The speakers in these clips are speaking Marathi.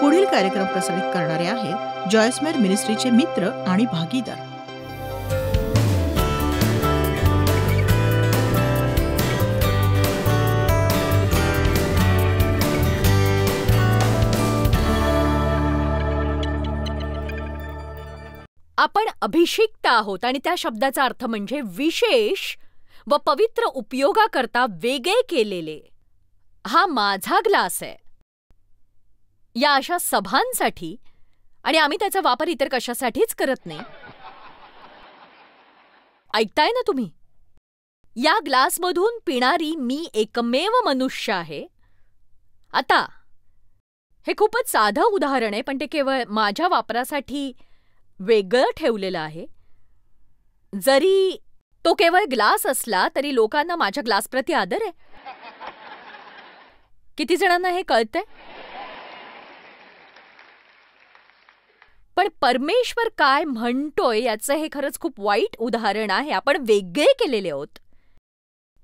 पुढील कार्यक्रम प्रसारित करणारे आहेत जॉयस्मेर मिनिस्ट्रीचे मित्र आणि भागीदार. आपण अभिषिक्त आहोत आणि त्या शब्दाचा अर्थ म्हणजे विशेष व पवित्र उपयोगाकरता वेगळे केलेले. हा माझा ग्लास आहे या अशा सभांसाठी, आणि आम्ही त्याचा वापर इतर कशासाठीच करत नाही. ऐकताय ना तुम्ही? या ग्लासमधून पिणारी मी एकमेव मनुष्य आहे. आता हे खूपच साधं उदाहरण आहे, पण ते केवळ माझ्या वापरासाठी वेगळं ठेवलेलं आहे. जरी तो केवळ ग्लास असला तरी लोकांना माझ्या ग्लासप्रती आदर आहे. किती जणांना हे कळतंय? पण परमेश्वर काय म्हणतोय याचं हे खरंच खूप वाईट उदाहरण आहे. आपण वेगळे केलेले आहोत,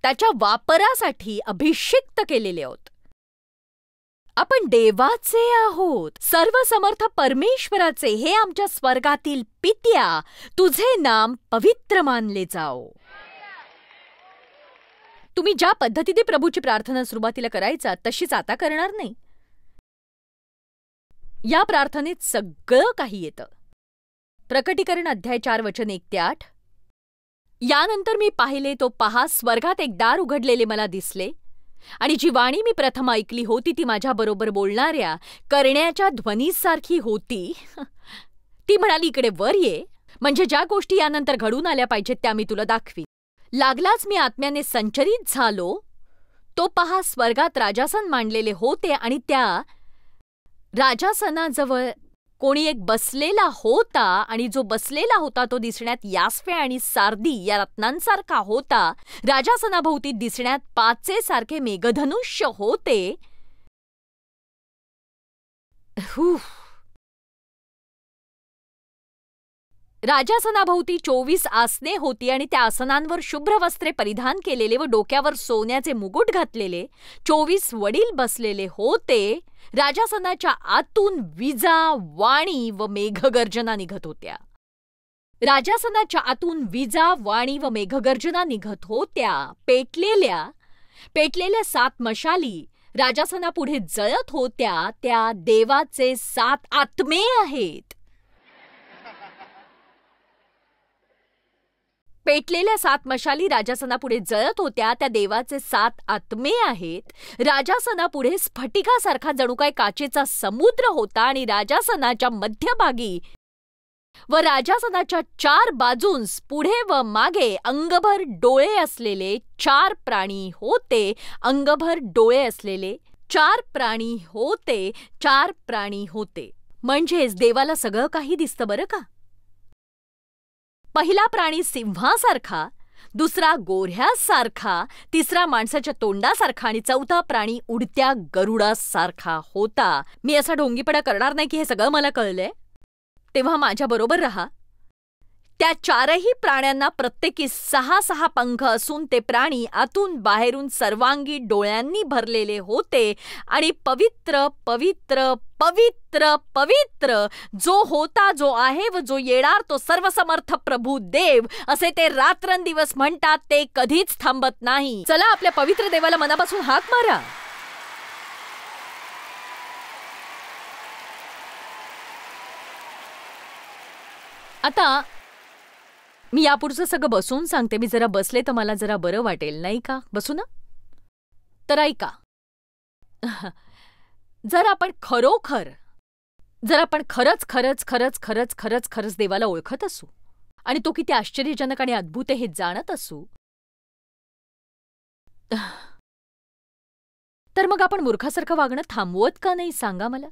त्याच्या वापरासाठी अभिषिक्त केलेले आहोत. आपण देवाचे आहोत, सर्वसमर्थ परमेश्वराचे. हे आमच्या स्वर्गातील पित्या, तुझे नाम पवित्र मानले जाओ. तुम्ही ज्या पद्धतीने प्रभूची प्रार्थना सुरुवातीला करायचा तशीच आता करणार नाही. या प्रार्थनेत सगळं काही येतं. प्रकटीकरण अध्याय 4 वचन 1 ते 8. यानंतर मी पाहिले तो पहा, स्वर्गात एक दार उघडलेले मला दिसले, आणि जी वाणी मी प्रथम ऐकली होती ती माझ्याबरोबर बोलणाऱ्या करण्याच्या ध्वनीसारखी होती. ती म्हणाली, इकडे वर ये, म्हणजे ज्या गोष्टी यानंतर घडून आल्या पाहिजेत त्या मी तुला दाखवीन. लागलाच मी आत्म्याने संचरित झालो. तो पहा, स्वर्गात राजासन मांडलेले होते, आणि त्या राजासनाजवळ कोणी एक बसलेला होता, आणि जो बसलेला होता तो दिसण्यात यास्पे आणि सार्दी या रत्नांसारखा होता. राजासनाभोवती दिसण्यात पाचेसारखे मेघधनुष्य होते. राजासनाभोवती 24 आसने होती, आणि त्या आसनांवर शुभ्र वस्त्रे परिधान केलेले व डोक्यावर सोन्याचे मुकुट घातलेले 24 वडील बसलेले होते. राजासनाच्या आतून विजा, वाणी व मेघगर्जना निघत होत्या. राजासनाच्या आतून विजा, वाणी व मेघगर्जना निघत होत्या. पेटलेल्या 7 मशाली राजासनापुढे जळत होत्या. त्या देवाचे 7 आत्मे आहेत. पेटलेल्या 7 मशाली राजासनापुढे जळत होत्या. त्या देवाचे 7 आत्मे आहेत. राजासनापुढे स्फटिकासारखा जणू काय काचेचा समुद्र होता, आणि राजासनाच्या मध्यभागी व राजासनाच्या 4 बाजूंस पुढे व मागे अंगभर डोळे असलेले 4 प्राणी होते. अंगभर डोळे असलेले 4 प्राणी होते. 4 प्राणी होते म्हणजेच देवाला सगळं काही दिसतं बरं का. पहिला प्राणी सिंहासारखा, दुसरा गोऱ्ह्यासारखा, तिसरा माणसाच्या तोंडासारखा, आणि चौथा प्राणी उडत्या गरुडासारखा होता. मी असा ढोंगीपणा करणार नाही की हे सगळं मला कळलंय. तेव्हा माझ्याबरोबर राहा. त्या 4ही प्राण्यांना प्रत्येकी 6 पंख असून ते प्राणी आतून बाहेरून सर्वांगी डोळ्यांनी भरलेले होते. आणि पवित्र पवित्र पवित्र पवित्र जो होता, जो आहे व जो येणार, तो सर्वसमर्थ प्रभू देव, असे ते रात्रंदिवस म्हणतात. ते कधीच थांबत नाही. चला आपल्या पवित्र देवाला मनापासून हाक मारा. आता मी यापुढचं सगळं बसून सांगते. मी जरा बसले तर मला जरा बरं वाटेल, नाही का? बसू ना? तर ऐका, जर आपण खरंच खरंच खरंच खरंच खरंच खरंच देवाला ओळखत असू, आणि तो किती आश्चर्यजनक आणि अद्भुत हे जाणत असू, तर मग आपण मूर्खासारखं वागणं थांबवत का नाही, सांगा मला?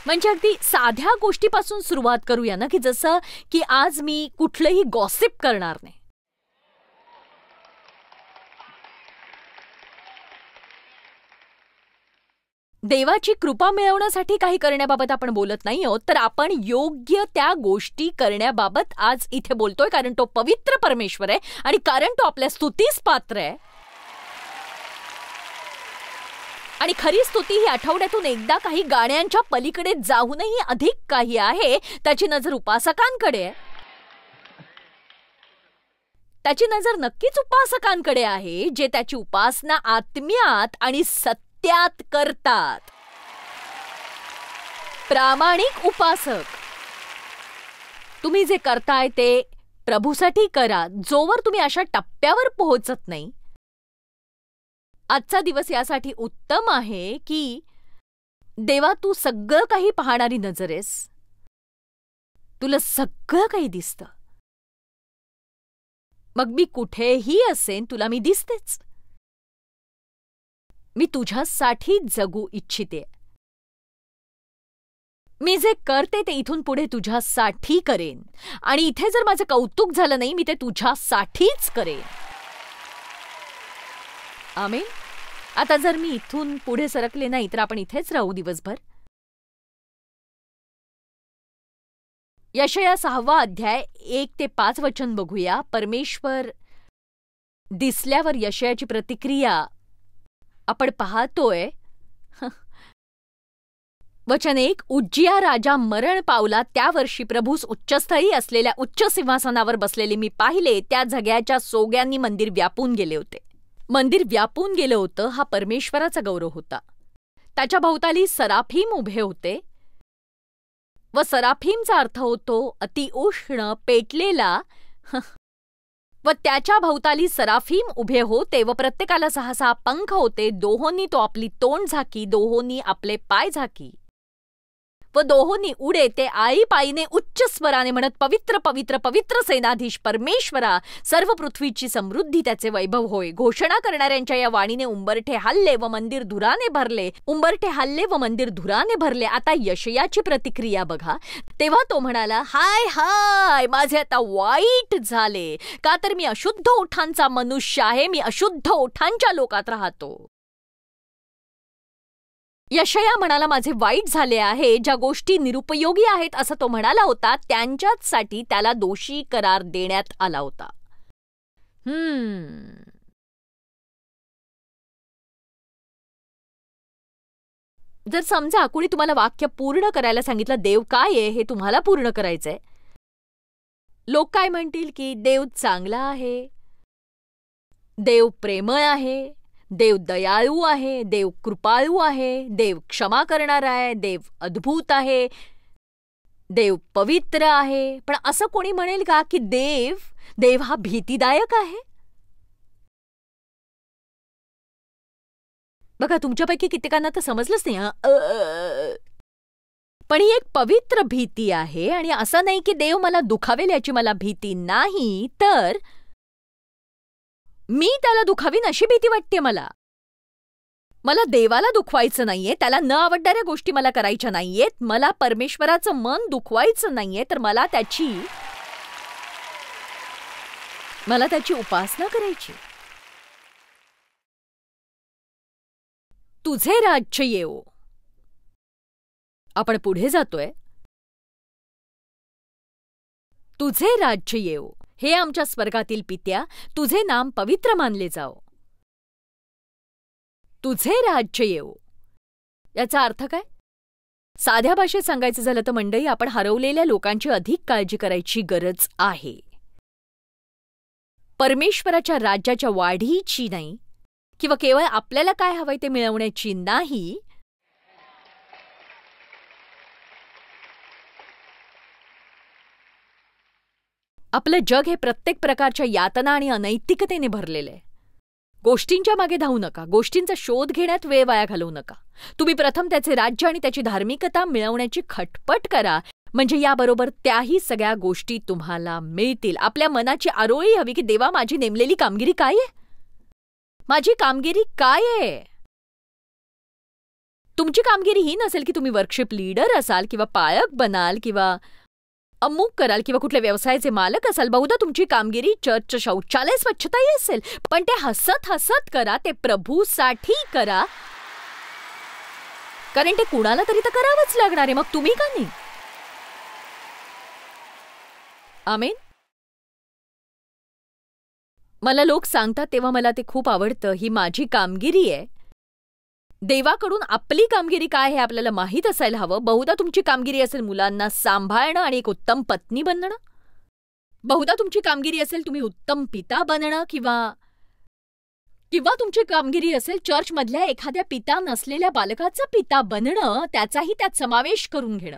म्हणजे अगदी साध्या गोष्टीपासून सुरुवात करूया ना, की जसं की आज मी कुठलंही गॉसिप करणार नाही. देवाची कृपा मिळवण्यासाठी काही करण्याबाबत आपण बोलत नाही आहोत, तर आपण योग्य त्या गोष्टी करण्याबाबत आज इथे बोलतोय, कारण तो पवित्र परमेश्वर आहे आणि कारण तो आपल्या स्तुतीस पात्र आहे. आणि खरी स्तुती ही आठवड्यातून एकदा काही गाण्यांच्या पलीकडे जाऊनही अधिक काही आहे. त्याची नजर उपासकांकडे आहे. त्याची नजर नक्कीच उपासकांकडे आहे, जे त्याची उपासना आत्म्यात आणि सत्यात करतात. प्रामाणिक उपासक. तुम्ही जे करताय ते प्रभूसाठी करा. जोवर तुम्ही अशा टप्प्यावर पोहोचत नाही, आजचा दिवस यासाठी उत्तम आहे की देवा, तू सगळं काही पाहणारी नजर आहेस. तुला सगळं काही दिसतं. मग मी कुठेही असेन, तुला मी दिसतेच. मी तुझ्यासाठी जगू इच्छिते. मी जे करते ते इथून पुढे तुझ्यासाठी करेन. आणि इथे जर माझं कौतुक झालं नाही, मी ते तुझ्यासाठीच करेन. आमेन. आता जर मी इथून पुढे सरकले नाही, तर आपण इथेच राहू दिवसभर. यशाया 6 अध्याय 1 ते 5 वचन बघूया. परमेश्वर दिसल्यावर यशायाची प्रतिक्रिया आपण पाहतोय. वचन 1. उज्जिया राजा मरण पावला त्या वर्षी प्रभूस उच्चस्थळी असलेल्या उच्च सिंहासनावर बसलेले मी पाहिले. त्या झग्याच्या सोग्यांनी मंदिर व्यापून गेले होते. मंदिर व्यापून गेलं होतं हा परमेश्वराचा गौरव होता. त्याच्या भोवताली सराफीम उभे होते व सराफीमचा अर्थ होतो अतिउष्ण, पेटलेला. व त्याच्या भोवताली सराफीम उभे होते व प्रत्येकाला 6 पंख होते. दोहोंनी तो आपली तोंड झाकी, दोहोंनी आपले पाय झाकी व दोहोंनी उडे. ते आळीपाळीने उच्च स्वराने म्हणत, पवित्र पवित्र पवित्र सेनाधीश परमेश्वरा, सर्व पृथ्वीची समृद्धी त्याचे वैभव होय. घोषणा करणाऱ्यांच्या या वाणीने उंबरठे हल्ले व मंदिर धुराने भरले. उंबरठे हल्ले व मंदिर धुराने भरले. आता यशायाची प्रतिक्रिया बघा. तेव्हा तो म्हणाला, हाय हाय, माझे आता वाईट झाले, का तर मी अशुद्ध ओठांचा मनुष्य आहे. मी अशुद्ध ओठांच्या लोकात राहतो. यशाया म्हणाला, माझे वाईट झाले आहे. ज्या गोष्टी निरुपयोगी आहेत असं तो म्हणाला होता, त्यांच्यासाठी त्याला दोषी करार देण्यात आला होता. जर समजा कुणी तुम्हाला वाक्य पूर्ण करायला सांगितलं, देव काय आहे हे तुम्हाला पूर्ण करायचंय. लोक काय म्हणतील की देव चांगला आहे, देव प्रेमळ आहे, देव दयाळू आहे, देव कृपाळू आहे, देव क्षमा करणारा आहे, देव अद्भुत आहे, देव पवित्र आहे. पण असं कोणी म्हणेल का की देव हा भीतीदायक आहे? बघा, तुमच्यापैकी कित्येकांना तर समजलंच नाही. पण ही एक पवित्र भीती आहे. आणि असं नाही की देव मला दुखावेल याची मला भीती नाही, तर मी त्याला दुखावीन अशी भीती वाटते मला देवाला दुखवायचं नाहीये. त्याला न आवडणाऱ्या गोष्टी मला करायच्या नाहीयेत. मला परमेश्वराचं मन दुखवायचं नाहीये, तर मला त्याची उपासना करायची. तुझे राज्य येवो. आपण पुढे जातोय. तुझे राज्य येवो. हे आमच्या स्वर्गातील पित्या, तुझे नाम पवित्र मानले जाओ. तुझे राज्य येवो. याचा अर्थ काय? साध्या भाषेत सांगायचं झालं तर मंडळी, आपण हरवलेल्या लोकांची अधिक काळजी करायची गरज आहे. परमेश्वराच्या राज्याच्या वाढीची नाही, किंवा केवळ आपल्याला काय हवंय ते मिळवण्याची नाही. आपलं जग हे प्रत्येक प्रकारच्या यातना आणि अनैतिकतेने भरलेलं आहे. गोष्टींच्या मागे धावू नका. गोष्टींचा शोध घेण्यात वेळ वाया घालवू नका. तुम्ही प्रथम त्याचे राज्य आणि त्याची धार्मिकता मिळवण्याची खटपट करा, म्हणजे याबरोबर त्याही सगळ्या गोष्टी तुम्हाला मिळतील. आपल्या मनाची आरोळी हवी की देवा, माझी नेमलेली कामगिरी काय आहे? माझी कामगिरी काय आहे? तुमची कामगिरी ही नसेल की तुम्ही वर्कशिप लीडर असाल किंवा पाळक बनाल किंवा अमुक कराल किंवा कुठल्या व्यवसायाचे मालक असाल. बहुधा तुमची कामगिरी चर्चचं शौचालय स्वच्छताही असेल, पण ते हसत हसत करा. ते प्रभूसाठी करा. कारण ते कुणाला तरी तर करावंच लागणार आहे, मग तुम्ही का नाही? आमेन. मला लोक सांगतात तेव्हा मला ते खूप आवडतं. ही माझी कामगिरी आहे. देवाकडून आपली कामगिरी काय हे आपल्याला माहीत असायला हवं. बहुधा तुमची कामगिरी असेल मुलांना सांभाळणं आणि एक उत्तम पत्नी बनणं. बहुधा तुमची कामगिरी असेल तुम्ही उत्तम पिता बनणं, किंवा तुमची कामगिरी असेल चर्चमधल्या एखाद्या पिता नसलेल्या बालकाचा पिता बनणं, त्याचाही त्यात समावेश करून घेणं.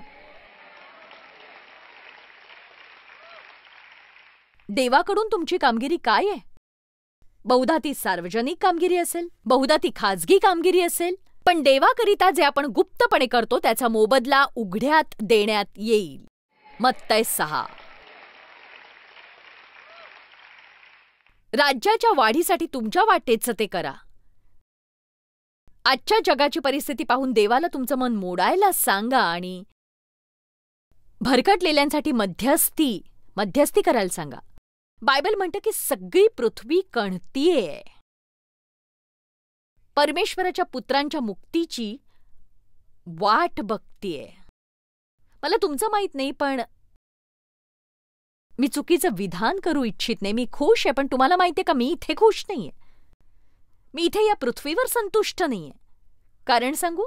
देवाकडून तुमची कामगिरी काय आहे? बहुधा ती सार्वजनिक कामगिरी असेल, बहुधा ती खाजगी कामगिरी असेल, पण देवाकरिता जे आपण गुप्तपणे करतो त्याचा मोबदला उघड्यात देण्यात येईल. मत्तय 6. राज्याच्या वाढीसाठी तुमच्या वाटेचं ते करा. आजच्या जगाची परिस्थिती पाहून देवाला तुमचं मन मोडायला सांगा आणि भरकटलेल्यांसाठी मध्यस्थी करायला सांगा. बायबल म्हणतं की सगळी पृथ्वी कणतीये. परमेश्वराच्या पुत्रांच्या मुक्तीची वाट बघतीये. मला तुमचं माहित नाही, पण मी चुकीचं विधान करू इच्छित नाही. मी खुश आहे, पण तुम्हाला माहितीये का मी इथे खुश नाहीये. मी इथे या पृथ्वीवर संतुष्ट नाहीये. कारण सांगू?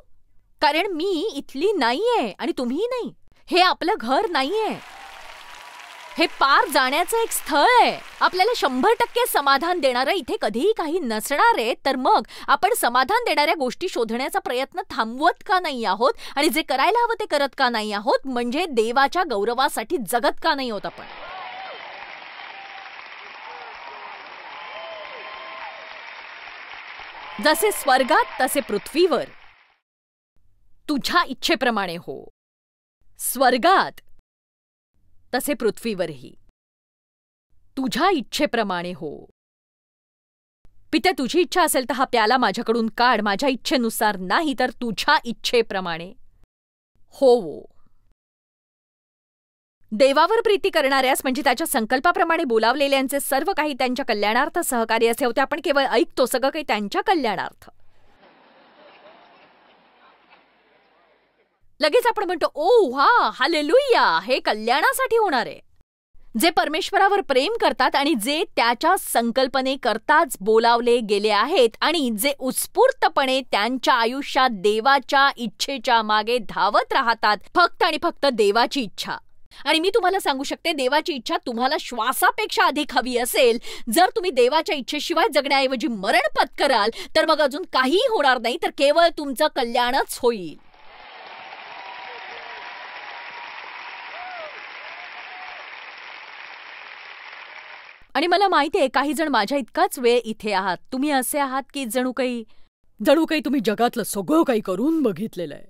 कारण मी इथली नाहीये आणि तुम्ही नाही. हे आपलं घर नाहीये. हे पार जाण्याचं एक स्थळ आहे. आपल्याला 100% समाधान देणारं इथे कधीही काही नसणार आहे. तर मग आपण समाधान देणाऱ्या गोष्टी शोधण्याचा प्रयत्न थांबवत का नाही आहोत आणि जे करायला हवं ते करत का नाही आहोत? म्हणजे देवाच्या गौरवासाठी जगत का नाही होत आपण? जसे स्वर्गात तसे पृथ्वीवर तुझ्या इच्छेप्रमाणे हो. स्वर्गात तसे पृथ्वीवरही तुझ्या इच्छेप्रमाणे हो. पिते, तुझी इच्छा असेल तर हा प्याला माझ्याकडून काढ. माझ्या इच्छेनुसार नाही, तर तुझ्या इच्छेप्रमाणे हो. देवावर प्रीती करणाऱ्यास म्हणजे त्याच्या संकल्पाप्रमाणे बोलावलेल्यांचे सर्व काही त्यांच्या कल्याणार्थ सहकारी असे होते. आपण केवळ ऐकतो, सगळं काही त्यांच्या कल्याणार्थ. लगेच आपण म्हणतो ओ हा हालेलुया, हे कल्याणासाठी होणार आहे. जे परमेश्वरावर प्रेम करतात आणि जे त्याच्या संकल्पनेकरताच बोलावले गेले आहेत आणि जे उत्स्फूर्तपणे त्यांच्या आयुष्यात देवाच्या इच्छेच्या मागे धावत राहतात. फक्त आणि फक्त देवाची इच्छा. आणि मी तुम्हाला सांगू शकते, देवाची इच्छा तुम्हाला श्वासापेक्षा अधिक हवी असेल. जर तुम्ही देवाच्या इच्छेशिवाय जगण्याऐवजी मरण पत्कराल तर मग अजून काहीही होणार नाही, तर केवळ तुमचं कल्याणच होईल. आणि मला माहिती आहे काही जण माझ्या इतकाच वेळ इथे आहात. तुम्ही असे आहात की जणू काही तुम्ही जगातलं सगळं काही करून बघितलेलं आहे.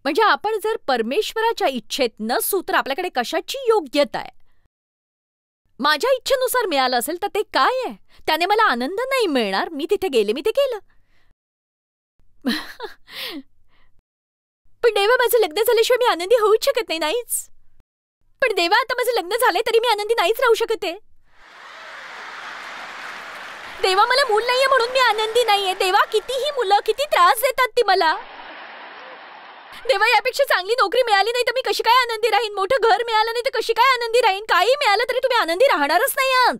म्हणजे आपण जर परमेश्वराच्या इच्छेत नसू तर आपल्याकडे कशाची योग्यता आहे? माझ्या इच्छेनुसार मिळालं असेल तर ते काय आहे? त्याने मला आनंद नाही मिळणार. मी तिथे गेले, मी ते केलं. पण देवा, माझं लग्न झाल्याशिवाय मी आनंदी होऊच शकत नाही. नाहीच. पण देवा, आता माझं लग्न झालंय तरी मी आनंदी नाहीच राहू शकत आहे. देवा, मला मूल नाहीये म्हणून मी आनंदी नाहीये. देवा, कितीही मुलं किती त्रास देतात ती मला. देवा, यापेक्षा चांगली नोकरी मिळाली नाही तर मी कशी काय आनंदी राहीन? मोठं घर मिळालं नाही तर कशी काय आनंदी राहीन? काही मिळालं तरी तुम्ही आनंदी राहणारच नाही आहात.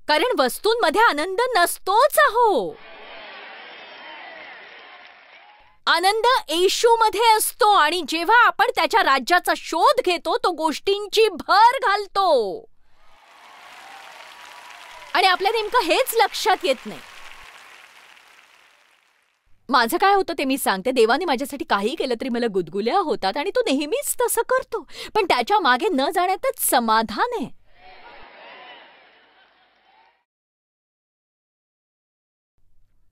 कारण वस्तूंमध्ये आनंद नसतोच अहो. आनंद येशूमध्ये असतो आणि जेव्हा आपण त्याच्या राज्याचा शोध घेतो तो गोष्टींची भर घालतो. आणि आपल्या नेमकं हेच लक्षात येत नाही. माझं काय होतं ते मी सांगते. देवाने माझ्यासाठी काही केलं तरी मला गुदगुल्या होतात आणि तो नेहमीच तसं करतो. पण त्याच्या मागे न जाण्यातच समाधान आहे.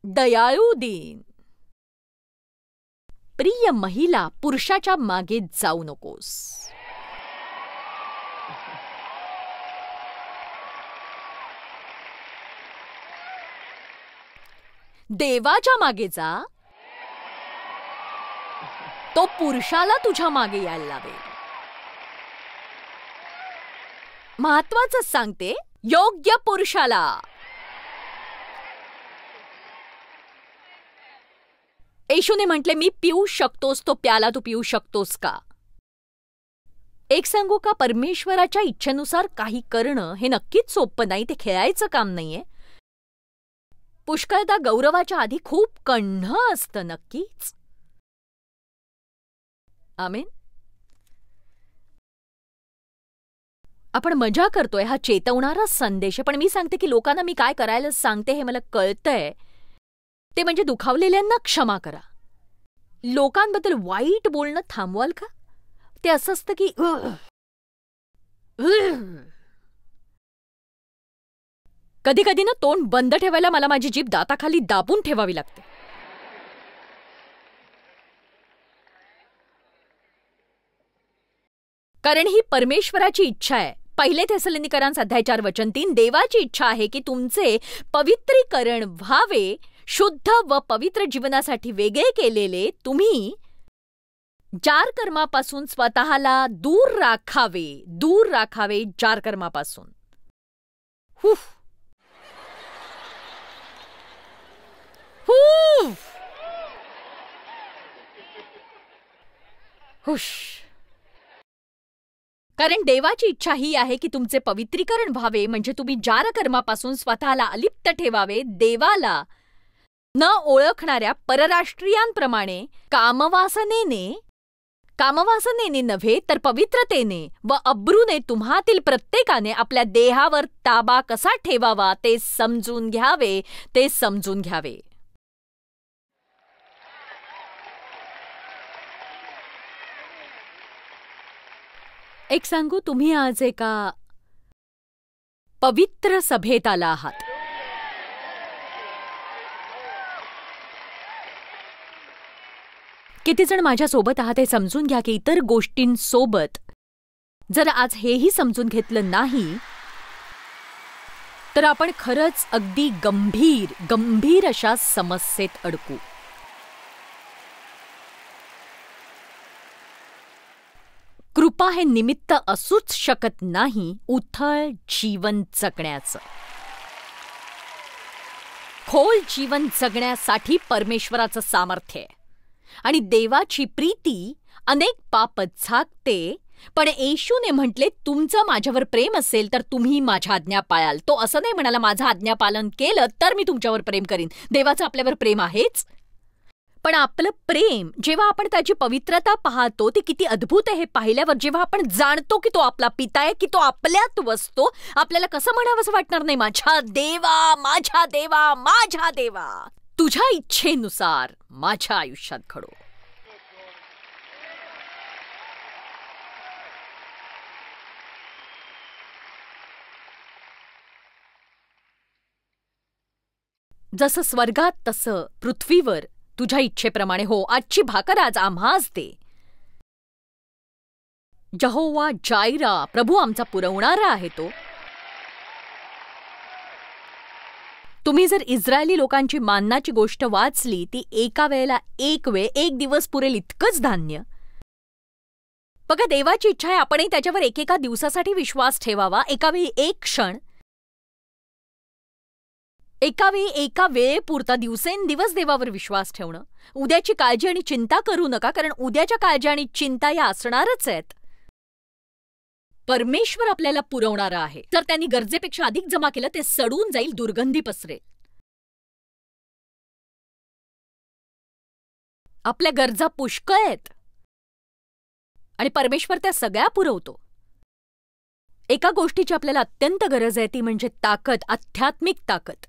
दयाळू दिन. प्रिय महिला, पुरुषाच्या मागे जाऊ नकोस. देवाच्या मागे जा. तो पुरुषाला तुझ्या मागे यायला लावेल. महत्वाचं सांगते, योग्य पुरुषाला. येशूने म्हटले, मी पिऊ शकतोस तो प्याला तू पिऊ शकतोस का? एक सांगू का, परमेश्वराच्या इच्छेनुसार काही करणं हे नक्कीच सोपं नाही, ते खेळायचं काम नाहीये. पुष्कळदा गौरवाच्या आधी खूप कण्ह असतं. नक्कीच. आमेन. आपण मजा करतोय हा चेतवणारा संदेश, पण मी सांगते की लोकांना मी काय करायला सांगते हे मला कळतंय, ते म्हणजे दुखावलेल्यांना क्षमा करा. लोकांबद्दल वाईट बोलणं थांबवाल का? ते असं असतं की कधी कधी ना तोंड बंद ठेवायला मला माझी जीभ दाताखाली दाबून ठेवावी लागते. कारण ही परमेश्वराची इच्छा आहे. पहिले थेसलोनिकरांस अध्याय 4:3, देवाची इच्छा आहे की तुमचे पवित्रीकरण व्हावे, शुद्ध व पवित्र जीवनासाठी वेगळे केलेले तुम्ही जार कर्मापासून स्वतःला दूर राखावे जार कर्मापासून. कारण देवाची इच्छा ही आहे की तुमचे पवित्रीकरण व्हावे, म्हणजे तुम्ही जार कर्मापासून स्वतःला अलिप्त ठेवावे, देवाला न ओळखणाऱ्या परराष्ट्रीयांप्रमाणे कामवासनेने नव्हे तर पवित्रतेने व अब्रूने तुम्हातील प्रत्येकाने आपल्या देहावर ताबा कसा ठेवावा ते समजून घ्यावे. एक सांगू, तुम्ही आज एका पवित्र सभेत आला आहात. किती जण माझ्या सोबत आहात हे समजून घ्या की इतर गोष्टींसोबत जर आज हेही समजून घेतलं नाही तर आपण खरंच अगदी गंभीर अशा समस्येत अडकू. कृपा हे निमित्त असूच शकत नाही उथळ जीवन जगण्याचं. खोल जीवन जगण्यासाठी परमेश्वराचं सामर्थ्य आहे आणि देवाची प्रीती अनेक पाप झाकते. पण येशूने म्हटले, तुमचं माझ्यावर प्रेम असेल तर तुम्ही माझ्या आज्ञा पाळाल. तो असं नाही म्हणाला माझं आज्ञापालन केलं तर मी तुमच्यावर प्रेम करीन. देवाचं आपल्यावर प्रेम आहेच, पण आपलं प्रेम जेव्हा आपण त्याची पवित्रता पाहतो ती किती अद्भुत आहे हे पाहिल्यावर, जेव्हा आपण जाणतो की तो आपला पिता आहे, की तो आपल्यात वसतो, आपल्याला कसं म्हणावंसं वाटणार नाही, माझ्या देवा तुझ्या इच्छेनुसार माझ्या आयुष्यात घडो. जसं स्वर्गात तसं पृथ्वीवर तुझ्या इच्छेप्रमाणे हो. आजची भाकर आज आम्हास दे. यहोवा जायरा, प्रभू आमचा पुरवणारा आहे तो. तुम्ही जर इस्रायली लोकांची माननाची गोष्ट वाचली, ती एका वेळेला एक दिवस पुरेल इतकंच धान्य. बघा, देवाची इच्छा आहे आपणही त्याच्यावर एकेका दिवसासाठी विश्वास ठेवावा, एकावेळी एक क्षण, एकावेळी एका वेळेपुरता दिवसेंदिवस देवावर विश्वास ठेवणं. उद्याची काळजी आणि चिंता करू नका, कारण उद्याच्या काळजी आणि चिंता या असणारच आहेत. परमेश्वर आपल्याला पुरवणारा आहे. जर त्यांनी गरजेपेक्षा अधिक जमा केलं ते सडून जाईल, दुर्गंधी पसरेल. आपल्या गरजा पुष्कळ आहेत आणि परमेश्वर त्या सगळ्या पुरवतो. एका गोष्टीची आपल्याला अत्यंत गरज आहे, ती म्हणजे ताकद, आध्यात्मिक ताकद.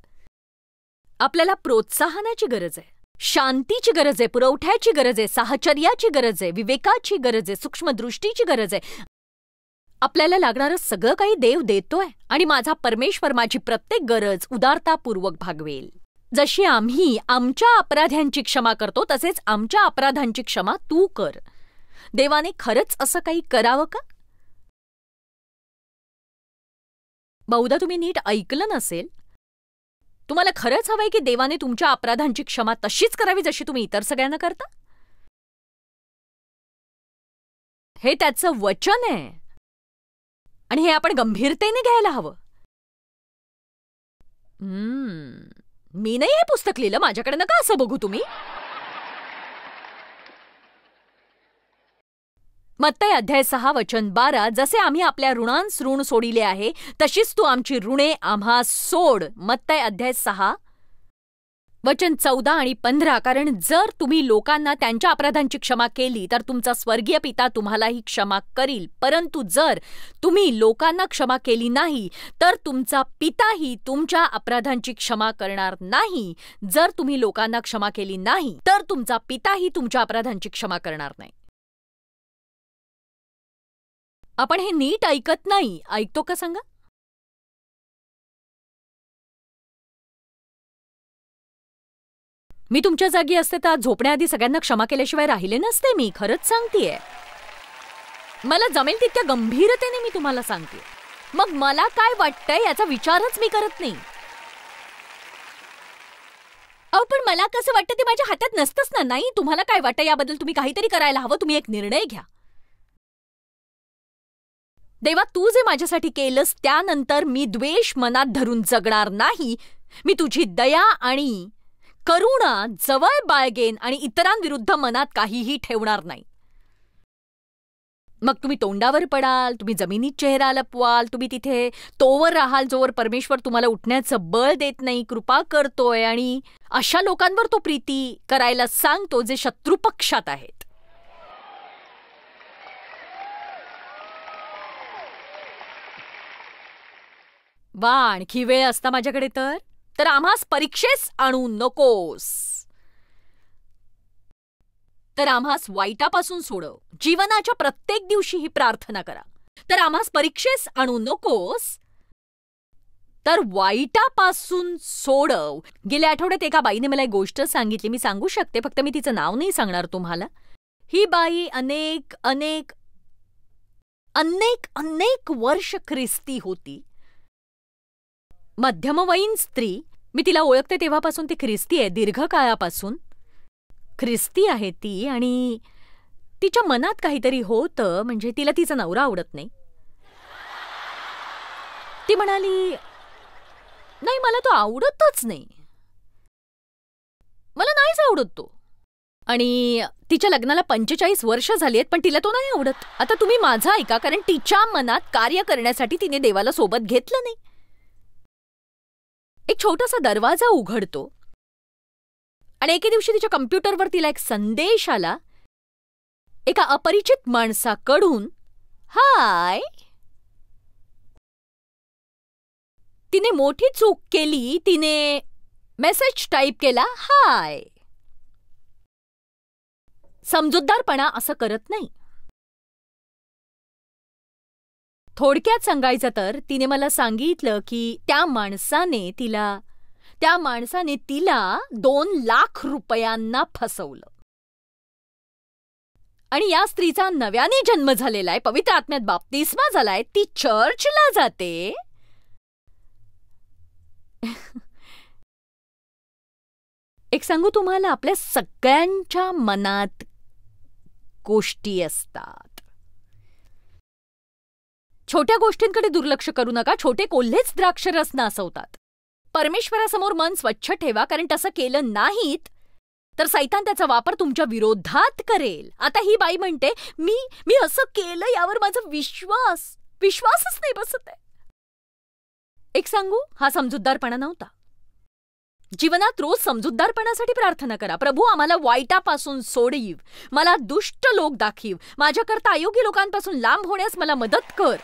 आपल्याला प्रोत्साहनाची गरज आहे, शांतीची गरज आहे, पुरवठ्याची गरज आहे, साहचर्याची गरज आहे, विवेकाची गरज आहे, सूक्ष्मदृष्टीची गरज आहे. आपल्याला लागणारं सगळं काही देव देतोय आणि माझा परमेश्वर माझी प्रत्येक गरज उदारतापूर्वक भागवेल. जशी आम्ही आमच्या अपराध्यांची क्षमा करतो तसेच आमच्या अपराधांची क्षमा तू कर. देवाने खरंच असं काही करावं का? बहुधा तुम्ही नीट ऐकलं नसेल. तुम्हाला खरंच हवंय की देवाने तुमच्या अपराधांची क्षमा तशीच करावी जशी तुम्ही इतर सगळ्यांना करता? हे त्याचं वचन आहे. आणि हे आपण गंभीरतेने घ्यायला हवं. मी नाही हे पुस्तक लिहिलं, माझ्याकडे नका असं बघू तुम्ही. मत्तई अध्याय 6 वचन 12, जसे आम्ही आपल्या ऋणांस ऋण सोडिले आहे तशीच तू आमची ऋणे आम्हा सोड. मत्तई अध्याय 6 वचन 14 आणि 15. कारण जर तुम्ही लोकांना त्यांच्या अपराधांची क्षमा केली तर तुमचा स्वर्गीय पिता तुम्हालाही क्षमा करील, परंतु जर तुम्ही लोकांना क्षमा केली नाही तर तुमचा पिताही तुमच्या अपराधांची क्षमा करणार नाही. जर तुम्ही लोकांना क्षमा केली नाही तर तुमचा पिताही तुमच्या अपराधांची क्षमा करणार नाही. आपण हे नीट ऐकत नाही. ऐकतो का सांगा? मी तुमच्या जागी असते तर झोपण्याआधी सगळ्यांना क्षमा केल्याशिवाय राहिले नसते. मी खरंच सांगतेय. मला जमेल तितक्या गंभीरतेने मी तुम्हाला सांगते. मग मला काय वाटतंय याचा विचारच मी करत नाही. अहो पण मला कसं वाटतं ते माझ्या हातात नसतंच ना. नाही, तुम्हाला काय वाटतं याबद्दल तुम्ही काहीतरी करायला हवं. तुम्ही एक निर्णय घ्या. देवा, तू जे माझ्यासाठी केलंस त्यानंतर मी द्वेष मनात धरून जगणार नाही. मी तुझी दया आणि करुणा जवळ बाळगेन आणि इतरांविरुद्ध मनात काहीही ठेवणार नाही. मग तुम्ही तोंडावर पडाल, तुम्ही जमिनीत चेहरा लपवाल, तुम्ही तिथे तोवर राहाल जोवर परमेश्वर तुम्हाला उठण्याचं बळ देत नाही, कृपा करतोय आणि अशा लोकांवर तो प्रीती करायला सांगतो जे शत्रुपक्षात आहेत. वा, आणखी वेळ असता माझ्याकडे तर आम्हास परीक्षेस आणू नकोस, तर आम्हास वाईटापासून सोडव. जीवनाच्या प्रत्येक दिवशी ही प्रार्थना करा. तर आम्हास परीक्षेस आणू नकोस, तर वाईटापासून सोडव. गेल्या आठवड्यात एका बाईने मला एक गोष्ट सांगितली. मी सांगू शकते, फक्त मी तिचं नाव नाही सांगणार तुम्हाला. ही बाई अनेक अनेक अनेक अनेक वर्ष ख्रिस्ती होती. मध्यमवयीन स्त्री. मी तिला ओळखते तेव्हापासून ती ख्रिस्ती आहे. दीर्घकाळापासून ख्रिस्ती आहे ती. आणि तिच्या मनात काहीतरी होतं. म्हणजे तिला तिचा नवरा आवडत नाही. ती म्हणाली, नाही मला तो आवडतच नाही, मला नाहीच आवडत तो. आणि तिच्या लग्नाला 45 वर्ष झाली आहेत पण तिला तो नाही आवडत. आता तुम्ही माझं ऐका, कारण तिच्या मनात कार्य करण्यासाठी तिने देवाला सोबत घेतलं नाही. एक छोटासा दरवाजा उघडतो आणि एके दिवशी तिच्या कम्प्युटरवर तिला एक संदेश आला. एका अपरिचित माणसाकडून, हाय. तिने मोठी चूक केली. तिने मेसेज टाईप केला, हाय. समजूतदारपणा असं करत नाही. थोडक्यात सांगायचं तर तिने मला सांगितलं की त्या माणसाने तिला 2 लाख रुपयांना फसवलं. आणि या स्त्रीचा नव्याने जन्म झालेला आहे, पवित्र आत्म्यात बाप्तिस्मा झालाय, ती चर्चला जाते. एक सांगू तुम्हाला, आपल्या सगळ्यांच्या मनात गोष्टी असतात. छोट्या गोष्टींकडे दुर्लक्ष करू नका. छोटे कोल्हेच द्राक्षरस नासवतात. परमेश्वरासमोर मन स्वच्छ ठेवा, कारण तसं केलं नाहीत तर सैतान त्याचा वापर तुमच्या विरोधात करेल. आता ही बाई म्हणते, मी असं केलं यावर माझा विश्वासच नाही बसत आहे. एक सांगू, हा समजूतदारपणा नव्हता. जीवनात रोज समजूतदारपणासाठी प्रार्थना करा. प्रभू, आम्हाला वाईटापासून सोडीव, मला दुष्ट लोक दाखीव, माझ्याकरता अयोग्य लोकांपासून लांब होण्यास मला मदत कर,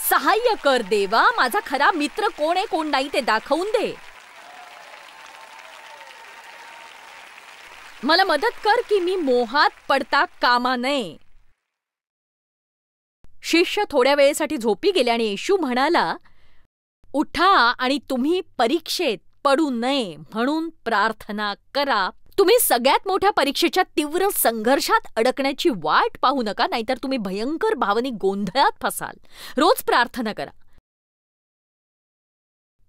सहाय्य कर देवा. माझा खरा मित्र कोण आहे कोण नाही ते दाखवून दे. मला मदत कर की मी मोहात पडता कामा नये. शिष्य थोड्या वेळेसाठी झोपी गेले आणि येशू म्हणाला, उठा आणि तुम्ही परीक्षेत पडू नये म्हणून प्रार्थना करा. तुम्ही सगळ्यात मोठ्या परीक्षेच्या तीव्र संघर्षात अडकण्याची वाट पाहू नका, नाहीतर तुम्ही भयंकर भावनिक गोंधळात फसाल. रोज प्रार्थना करा,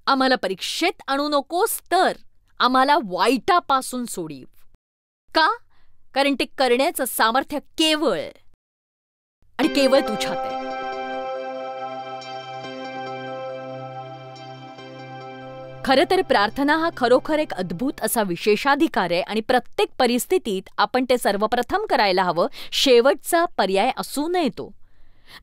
आम्हाला परीक्षेत आणू नकोस, तर आम्हाला वाईटापासून सोडीव. का? कारण ते करण्याचं सामर्थ्य केवळ आणि केवळ तुझ्यात आहे. खरं तर प्रार्थना हा खरोखर एक अद्भुत असा विशेषाधिकार आहे आणि प्रत्येक परिस्थितीत आपण ते सर्वप्रथम करायला हवं, शेवटचा पर्याय असू नये तो.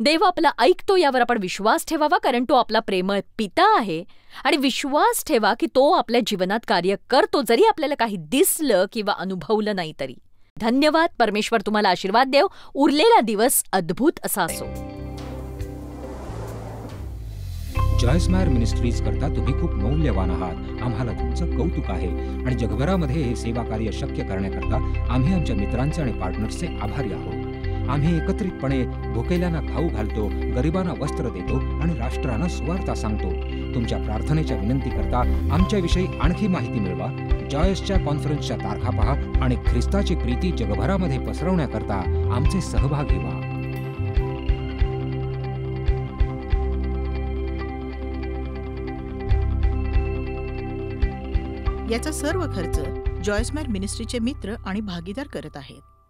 देव आपला ऐकतो यावर आपण विश्वास ठेवावा, कारण तो आपला प्रेमळ पिता आहे. आणि विश्वास ठेवा की तो आपल्या जीवनात कार्य करतो, जरी आपल्याला काही दिसलं किंवा अनुभवलं नाही तरी. धन्यवाद. परमेश्वर तुम्हाला आशीर्वाद देव. उरलेला दिवस अद्भुत असा असो. जॉयस मेयर मिनिस्ट्रीज करता तुम्ही खूप मौल्यवान आहात. आम्हाला तुमचं कौतुक आहे आणि जगभरामध्ये हे सेवा कार्य शक्य करण्याकरता आम्ही आमच्या मित्रांचे आणि पार्टनर्सचे आभारी आहोत. आम्ही एकत्रितपणे भुकेल्यांना खाऊ घालतो, गरिबांना वस्त्र देतो आणि राष्ट्रांना सुवार्ता सांगतो. तुमच्या प्रार्थनेच्या विनंती करता आमच्याविषयी आणखी माहिती मिळवा. जॉयसच्या कॉन्फरन्सच्या तारखा पहा आणि ख्रिस्ताची प्रीती जगभरामध्ये पसरवण्याकरता आमचे सहभागी व्हा. याचा सर्व खर्च जॉयस मेयर मिनिस्ट्रीचे मित्र आणि भागीदार करत आहेत.